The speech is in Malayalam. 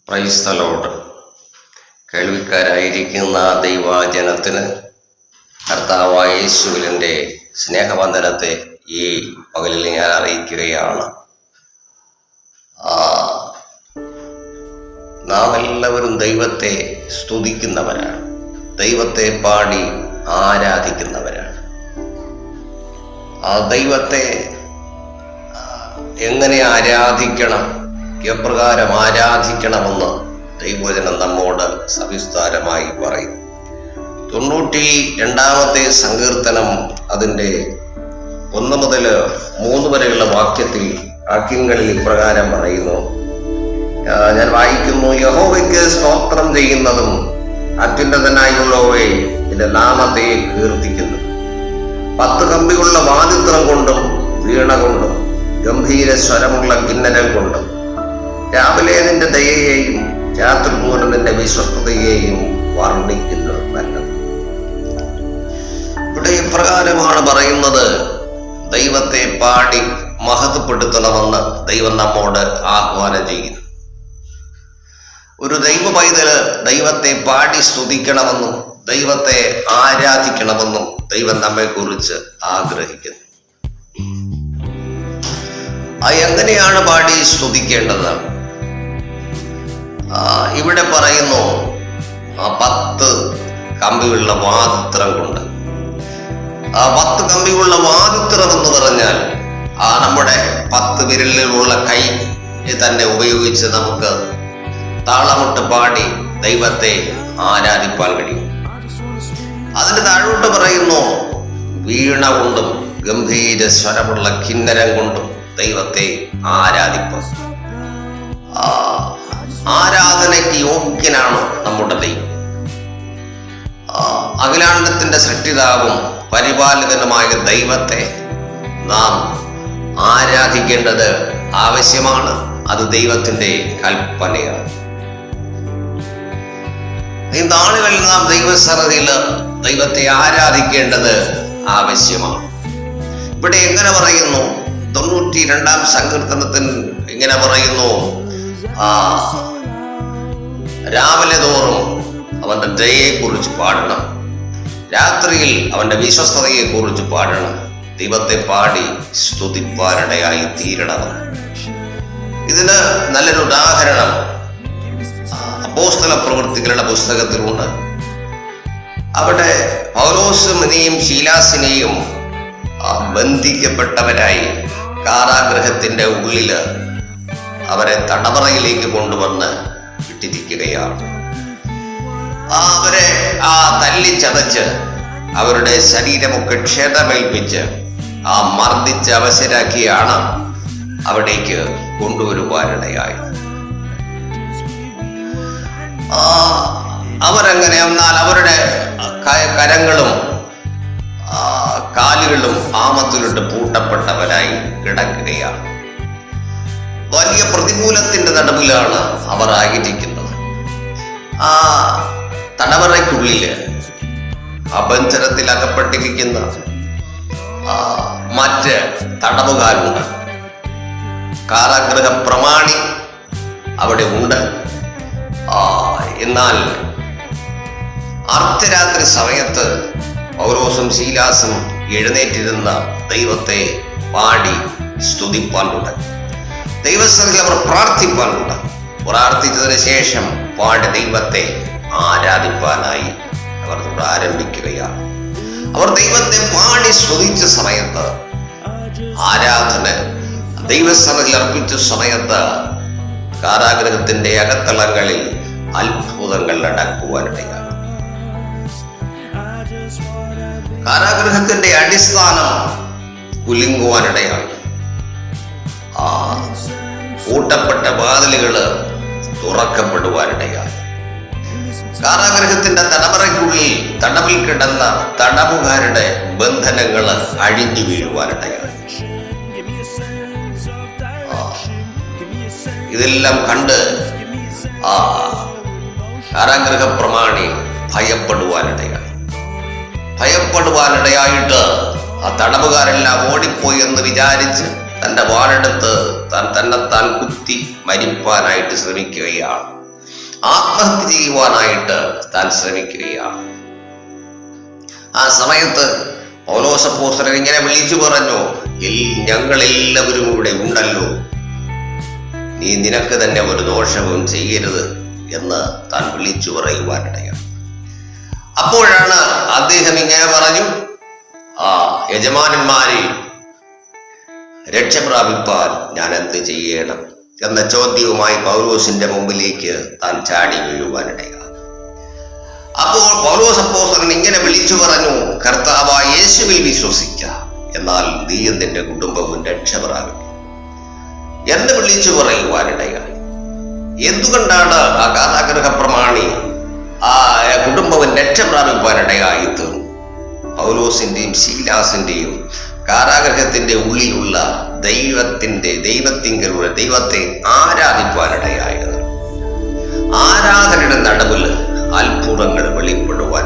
Praise the Lord. കേൾവിക്കാരായിരിക്കുന്ന ദൈവജനത്തിന് കർത്താവായ യേശുവിൻ്റെ സ്നേഹവന്ദനത്തെ ഈ പകലിൽ ഞാൻ അറിയിക്കുകയാണ്. നാം എല്ലാവരും ദൈവത്തെ സ്തുതിക്കുന്നവരാണ്, ദൈവത്തെ പാടി ആരാധിക്കുന്നവരാണ്. ആ ദൈവത്തെ എങ്ങനെ ആരാധിക്കണം, എപ്രകാരം ആരാധിക്കണമെന്ന് ദൈവവചനം നമ്മോട് സവിസ്താരമായി പറയും. 92-ാമത്തെ സങ്കീർത്തനം അതിൻ്റെ 1 മുതൽ 3 വരെയുള്ള വാക്യങ്ങളിൽ ഇപ്രകാരം പറയുന്നു. ഞാൻ വായിക്കുന്നു: യഹോവയ്ക്ക് സ്തോത്രം ചെയ്യുന്നതും അത്യുന്നതനായുള്ളവയെ നിന്റെ നാമത്തെ കീർത്തിക്കുന്നു. 10 കമ്പിയുള്ള വാദിത്രം കൊണ്ടും വീണ കൊണ്ടും ഗംഭീര സ്വരമുള്ള കിന്നരം കൊണ്ടും രാവിലെ നിന്റെ ദയയെയും രാത്രി പോലും നിന്റെ വിശ്വസ്തതയെയും വർണ്ണിക്കുന്നത് നല്ലത്. ഇവിടെ ഇപ്രകാരമാണ് പറയുന്നത്: ദൈവത്തെ പാടി മഹത്വപ്പെടുത്തണമെന്ന് ദൈവം നമ്മോട് ആഹ്വാനം ചെയ്യുന്നു. ഒരു ദൈവ പൈതല് ദൈവത്തെ പാടി സ്തുതിക്കണമെന്നും ദൈവത്തെ ആരാധിക്കണമെന്നും ദൈവം നമ്മെ കുറിച്ച് ആഗ്രഹിക്കുന്നു. എങ്ങനെയാണ് പാടി സ്തുതിക്കേണ്ടത്? ഇവിടെ പറയുന്നു 10 കമ്പിയുള്ള വാദിത്രം കൊണ്ട്. 10 കമ്പിയുള്ള വാദിത്രം എന്ന് പറഞ്ഞാൽ നമ്മുടെ 10 വിരലിലുള്ള കൈ തന്നെ ഉപയോഗിച്ച് നമുക്ക് താളമുട്ട് പാടി ദൈവത്തെ ആരാധിപ്പാൻ കഴിയും. അതിന് താഴോട്ട് പറയുന്നു: വീണ കൊണ്ടും ഗംഭീര സ്വരമുള്ള കിന്നരം കൊണ്ടും ദൈവത്തെ ആരാധിപ്പാൻ. ആരാധനയ്ക്ക് യോഗ്യനാണ് നമ്മുടെ ദൈവം. അഖിലാണ്ടത്തിന്റെ സൃഷ്ടിതാവും പരിപാലകനുമായ ദൈവത്തെ നാം ആരാധിക്കേണ്ടത് ആവശ്യമാണ്. അത് ദൈവത്തിന്റെ കൽപ്പനയാണ്. ഈ നാളുകളിൽ നാം ദൈവസന്നിധിയിൽ ദൈവത്തെ ആരാധിക്കേണ്ടത് ആവശ്യമാണ്. ഇവിടെ എങ്ങനെ പറയുന്നു? 92-ാം സങ്കീർത്തനത്തിൽ ഇങ്ങനെ പറയുന്നു: രാവിലെ തോറും അവന്റെ ദയയെ കുറിച്ച് പാടണം, രാത്രിയിൽ അവന്റെ വിശ്വസ്തതയെ കുറിച്ച് പാടണം, ദൈവത്തെ പാടി സ്തുതിപ്പാനിടയായി തീരണം. ഇതിന് നല്ലൊരു ഉദാഹരണം അപ്പോസ്തല പ്രവൃത്തികളുടെ പുസ്തകത്തിലുണ്ട്. അവിടെ പൗലോസിനെയും ശീലാസിനെയും ബന്ധിക്കപ്പെട്ടവരായി കാരാഗൃഹത്തിന്റെ ഉള്ളില് അവരെ തടവറയിലേക്ക് കൊണ്ടുവന്ന് ഇട്ടിരിക്കുകയാണ്. അവരെ തല്ലിച്ചതച്ച് അവരുടെ ശരീരമൊക്കെ ക്ഷതമേൽപ്പിച്ച് മർദ്ദിച്ച് അവശരാക്കിയാണ് അവിടേക്ക് കൊണ്ടുവരുവാനിടയായത്. അവരങ്ങനെ, എന്നാൽ അവരുടെ കരങ്ങളും കാലുകളും ആമത്തിലിട്ട് പൂട്ടപ്പെട്ടവരായി കിടക്കുകയാണ്. വലിയ പ്രതികൂലത്തിന്റെ നടുവിലാണ് അവർ ആയിരിക്കുന്നത്. തടവറയ്ക്കുള്ളില് ബന്ധനത്തിൽ അകപ്പെട്ടിരിക്കുന്ന മറ്റ് തടവുകാരുണ്ട്. കാരാഗൃഹ പ്രമാണി അവിടെ ഉണ്ട്. എന്നാൽ അർദ്ധരാത്രി സമയത്ത് പൗലോസും ശീലാസും എഴുന്നേറ്റിരുന്ന ദൈവത്തെ പാടി സ്തുതിപ്പാൻ തുടങ്ങി. ദൈവസന്നിധിയിൽ അവർ പ്രാർത്ഥിപ്പാൻ തുടങ്ങി. പ്രാർത്ഥിച്ചതിന് ശേഷം പാടി ദൈവത്തെ ആരാധിപ്പാനായി അവർ ആരംഭിക്കുകയാണ്. അവർ ദൈവത്തെ പാടി സ്തുതിച്ച സമയത്ത്, ആരാധന ദൈവസന്നിധിയിൽ അർപ്പിച്ച സമയത്ത് കാരാഗൃഹത്തിന്റെ അകത്തളങ്ങളിൽ അത്ഭുതങ്ങൾ നടക്കുവാനിടയാണ്. കാരാഗൃഹത്തിന്റെ അടിസ്ഥാനം കുലുങ്ങുവാനിടയാണ്. പൂട്ടപ്പെട്ട വാതിലുകള് തുറക്കപ്പെടുവാനിടയാണ്. കാരാഗൃഹത്തിന്റെ തടവറയ്ക്കുള്ളിൽ തടവിൽ കിടന്ന തടവുകാരുടെ ബന്ധനങ്ങള് അഴിഞ്ഞു വീഴുവാനിടയാണ്. ഇതെല്ലാം കണ്ട് കാരാഗൃഹ പ്രമാണി ഭയപ്പെടുവാനിടയായിട്ട് തടവുകാരെല്ലാം ഓടിപ്പോയി എന്ന് വിചാരിച്ച് തൻ്റെ വാളെടുത്ത് തന്നെത്താൻ കുത്തി മരിപ്പാനായിട്ട് ശ്രമിക്കുകയാണ്. ആത്മഹത്യ ചെയ്യുവാനായിട്ട് താൻ ശ്രമിക്കുകയാണ്. ആ സമയത്ത് പൗലോസ് അപ്പോസ്തലൻ ഇങ്ങനെ വിളിച്ചു പറഞ്ഞു, ഞങ്ങളെല്ലാവരും ഇവിടെ ഉണ്ടല്ലോ, നീ നിനക്ക് തന്നെ ഒരു ദോഷവും ചെയ്യരുത് എന്ന് താൻ വിളിച്ചു പറയുവാനിടയാണ്. അപ്പോഴാണ് അദ്ദേഹം ഇങ്ങനെ പറഞ്ഞു, യജമാനന്മാരെ, രക്ഷ പ്രാപിപ്പാൻ ഞാൻ എന്ത് ചെയ്യണം എന്ന ചോദ്യവുമായി പൗലോസിന്റെ മുമ്പിലേക്ക് താൻ ചാടി വീഴുവാനിടയാണ്. അപ്പോൾ പൗലോസ് അപ്പോസ്തലൻ ഇങ്ങനെ വിളിച്ചു പറഞ്ഞു, കർത്താവായ യേശുവിൽ വിശ്വസിക്ക, എന്നാൽ നീയും നിന്റെ കുടുംബവും രക്ഷ പ്രാപിക്കും എന്ന് വിളിച്ചു പറയുവാനിടയായി. എന്തുകൊണ്ടാണ് ആ കാരാഗൃഹ പ്രമാണി ആ കുടുംബവും രക്ഷ പ്രാപിപ്പാനിടയായി തീർന്നു? പൗലോസിന്റെയും ശീലാസിന്റെയും കാരാഗൃഹത്തിന്റെ ഉള്ളിലുള്ള ദൈവത്തെ ആരാധിക്കുവാനിടയായത്. ആരാധനയുടെ നടുവിൽ അത്ഭുതങ്ങൾ വെളിപ്പെടുവാൻ